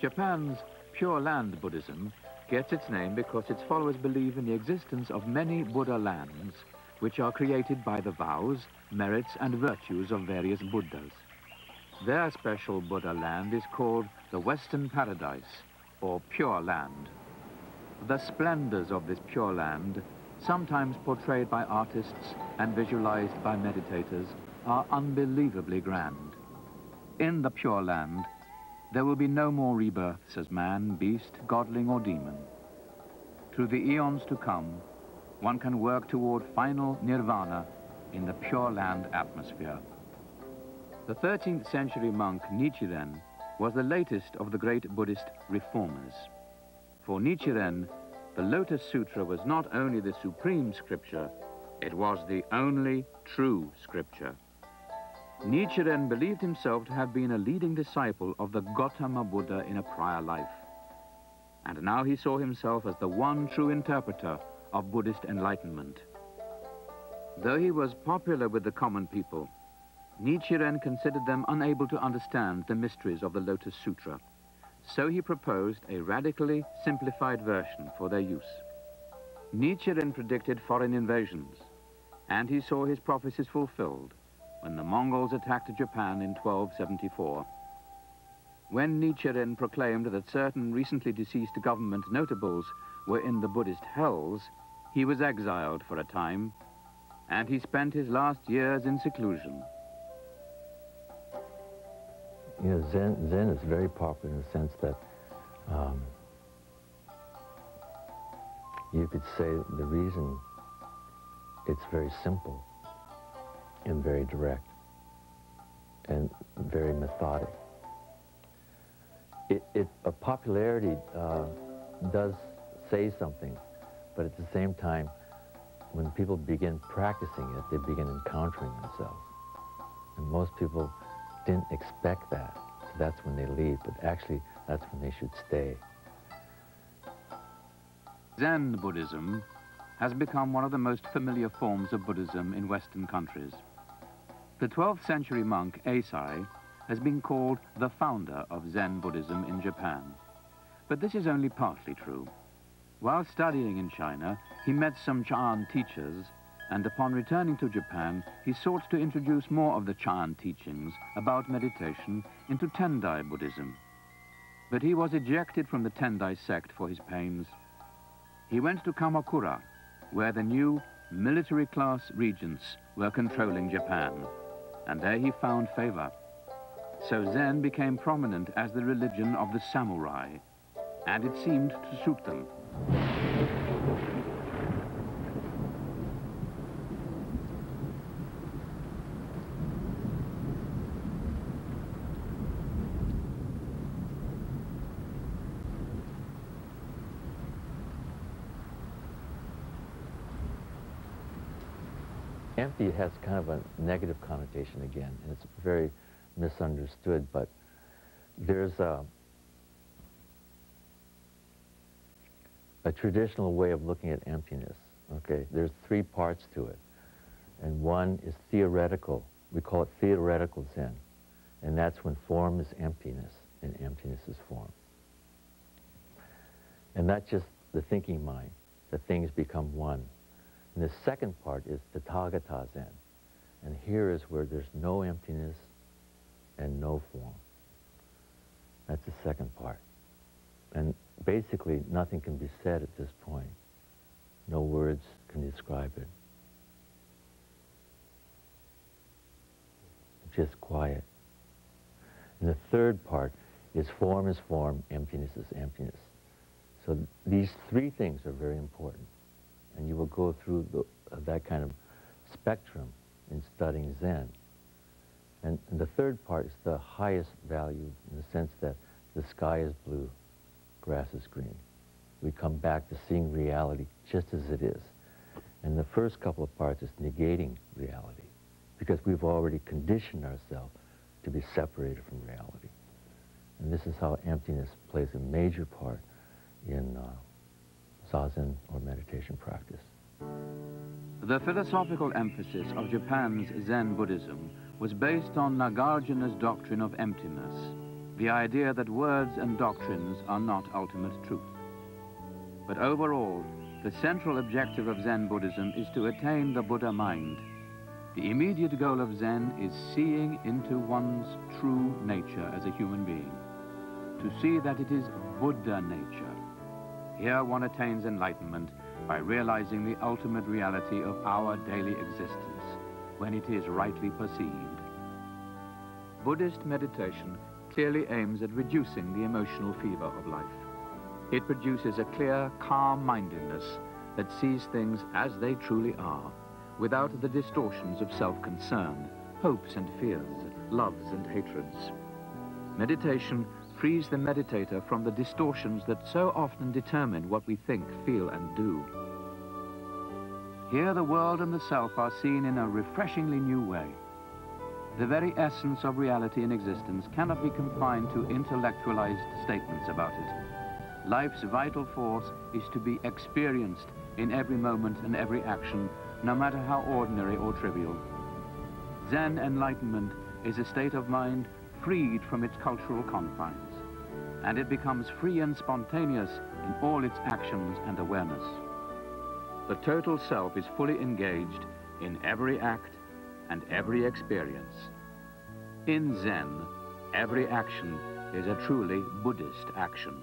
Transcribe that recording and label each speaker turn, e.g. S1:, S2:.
S1: Japan's Pure Land Buddhism gets its name because its followers believe in the existence of many Buddha lands, which are created by the vows, merits, and virtues of various Buddhas. Their special Buddha land is called the Western Paradise, or Pure Land. The splendors of this Pure Land, sometimes portrayed by artists and visualized by meditators, are unbelievably grand. In the Pure Land, there will be no more rebirths as man, beast, godling, or demon. Through the eons to come, one can work toward final nirvana in the Pure Land atmosphere. The 13th century monk Nichiren was the latest of the great Buddhist reformers. For Nichiren, the Lotus Sutra was not only the supreme scripture, it was the only true scripture. Nichiren believed himself to have been a leading disciple of the Gautama Buddha in a prior life. And now he saw himself as the one true interpreter of Buddhist enlightenment. Though he was popular with the common people, Nichiren considered them unable to understand the mysteries of the Lotus Sutra. So he proposed a radically simplified version for their use. Nichiren predicted foreign invasions, and he saw his prophecies fulfilled when the Mongols attacked Japan in 1274. When Nichiren proclaimed that certain recently deceased government notables were in the Buddhist hells, he was exiled for a time, and he spent his last years in seclusion.
S2: You know, Zen is very popular in the sense that you could say the reason it's very simple and very direct and very methodic. A popularity does say something, but at the same time, when people begin practicing it, they begin encountering themselves. And most people didn't expect that. So that's when they leave, but actually that's when they should stay.
S1: Zen Buddhism has become one of the most familiar forms of Buddhism in Western countries. The 12th century monk Eisai has been called the founder of Zen Buddhism in Japan. But this is only partly true. While studying in China, he met some Chan teachers, and upon returning to Japan, he sought to introduce more of the Chan teachings about meditation into Tendai Buddhism. But he was ejected from the Tendai sect for his pains. He went to Kamakura, where the new military-class regents were controlling Japan, and there he found favor. So Zen became prominent as the religion of the samurai, and it seemed to suit them.
S2: Empty has kind of a negative connotation again, and it's very misunderstood, but there's a traditional way of looking at emptiness, okay? There's three parts to it, and one is theoretical. We call it theoretical Zen, and that's when form is emptiness and emptiness is form. And that's just the thinking mind, that things become one. And the second part is Tathagata Zen, and here is where there's no emptiness and no form. That's the second part. And basically, nothing can be said at this point. No words can describe it. Just quiet. And the third part is form, emptiness is emptiness. So these three things are very important. And you will go through that kind of spectrum in studying Zen. And the third part is the highest value in the sense that the sky is blue, grass is green. We come back to seeing reality just as it is. And the first couple of parts is negating reality, because we've already conditioned ourselves to be separated from reality. And this is how emptiness plays a major part in Zazen or meditation practice.
S1: The philosophical emphasis of Japan's Zen Buddhism was based on Nagarjuna's doctrine of emptiness. the idea that words and doctrines are not ultimate truth. But overall, the central objective of Zen Buddhism is to attain the Buddha mind. The immediate goal of Zen is seeing into one's true nature as a human being, to see that it is Buddha nature. Here one attains enlightenment by realizing the ultimate reality of our daily existence, when it is rightly perceived. Buddhist meditation clearly aims at reducing the emotional fever of life. It produces a clear, calm-mindedness that sees things as they truly are, without the distortions of self-concern, hopes and fears, loves and hatreds. Meditation frees the meditator from the distortions that so often determine what we think, feel and do. Here the world and the self are seen in a refreshingly new way. The very essence of reality and existence cannot be confined to intellectualized statements about it. Life's vital force is to be experienced in every moment and every action, no matter how ordinary or trivial. Zen enlightenment is a state of mind freed from its cultural confines, and it becomes free and spontaneous in all its actions and awareness. The total self is fully engaged in every act and every experience. In Zen, every action is a truly Buddhist action.